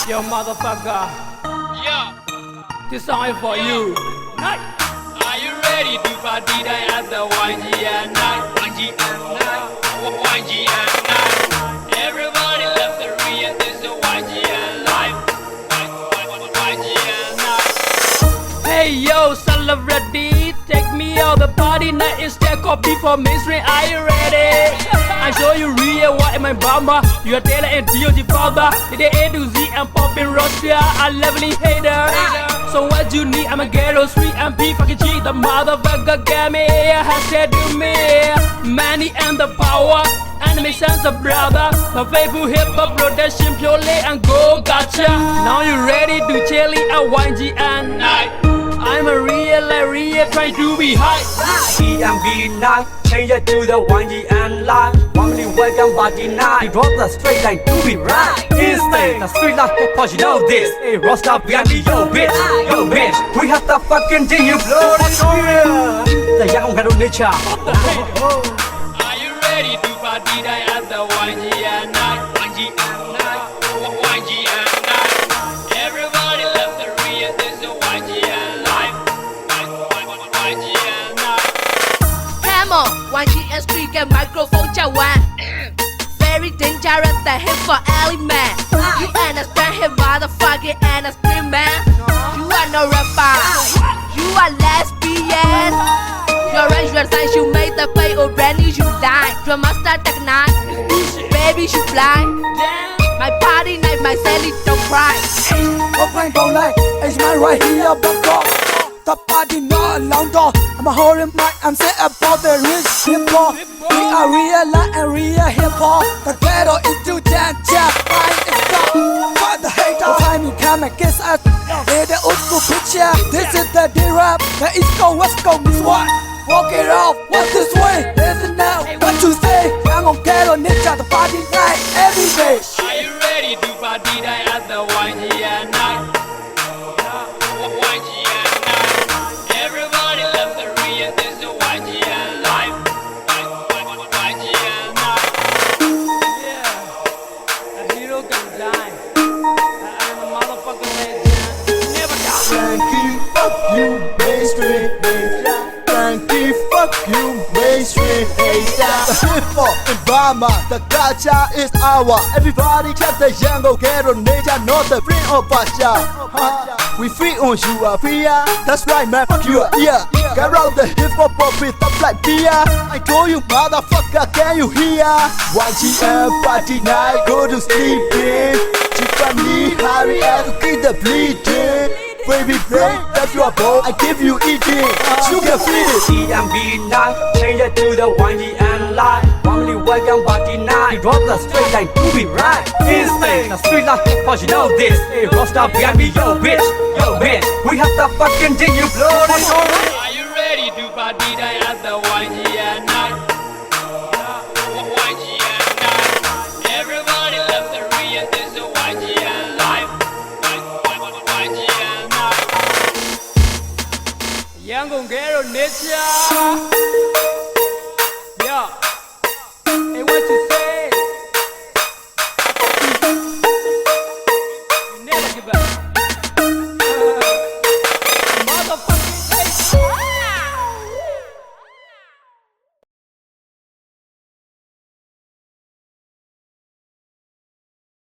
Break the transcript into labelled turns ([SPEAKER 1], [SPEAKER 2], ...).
[SPEAKER 1] Yo, motherfucker.
[SPEAKER 2] Yeah.
[SPEAKER 1] This song is for you. Night.
[SPEAKER 2] Are you ready to party night at the YGN night? YGN night. YGN night. Everybody left the real. This is YGN live. YGN night.
[SPEAKER 1] Hey yo, celebrity, take me out the party night. Instead copy for mainstream. Are you ready? I show you real what in my bomber. You are Taylor and DOG father. Today A to Z and popping Russia. I leveling hater. So what you need? I'm a ghetto street MP fucking G. The motherfucker got me. Hashtag do me. Money and the power. Anime sense of brother. My favorite hip hop production purely and go gotcha. Now you ready to chilly at YGN night. I'm a real trying to be high.
[SPEAKER 3] EMB night, change it to the YGN line. Warmly welcome party night. We draw the straight line to be right. Instinct, the street life hip hop, you know this. Hey, roster behind me, yo bitch, yo bitch. We have the fucking thing you blow it on. The Yangon Ghetto nature.
[SPEAKER 2] Are you ready to party night at the YGN night? YGN night. YGN night. Everybody left the real. This is YGN live. YGN night.
[SPEAKER 4] Come on, YGN street get microphone chawan. Very dangerous, the hip for element. You understand him, motherfucking and a scream man. You are no rapper, you are lesbian. Your right sign, you made the pay already, you lie. Your master tech night, baby, you fly. My party night, my Sally don't cry.
[SPEAKER 3] Open go like, it's my right here, back off. The party not a long door. I'm a holding mic, I'm set about the rich hip hop. We are real life and real hip hop. The ghetto is too jam. Fine, it's stop. For the hater, time you come and kiss us. Hey, the old school picture. This is the D-rap. The East Coast, West Coast is what? Walk it off, what's this way? Listen now, what you say? Yangon Ghetto ninja, the party night every day.
[SPEAKER 2] Are you ready to party night at the YGN night? YGN night. Everybody left the real. This is YGN live. YGN night.
[SPEAKER 1] Yeah, a hero can die. I'm a motherfucking legend. Never die.
[SPEAKER 5] Yankee, fuck you, mainstream hater. Yankee, fuck you, mainstream hater. The hip hop environment, the culture is our. Everybody check the Yangon Ghetto nature, not the free of Basha. We free on you are free, that's right man, fuck you, yeah. Get out the hip hop with the black beer. I told you motherfucker, can you hear? YGN party night, go to sleeping. Chipani, hurry and keep the bleeding. Baby break, that's your ball, I give you eating. You can feel it.
[SPEAKER 3] EMB night, change it to the YGN line. Warmly welcome party night. We draw the straight line to be right. Instinct, the street life hip hop, you know this. Hey, roster behind me, yo bitch, yo bitch. We have the fucking thing you blow it on.
[SPEAKER 2] Are you ready to party night at the YGN night? YGN night. Everybody left the real. This is YGN live. YGN night.
[SPEAKER 1] Yangon Ghetto nature.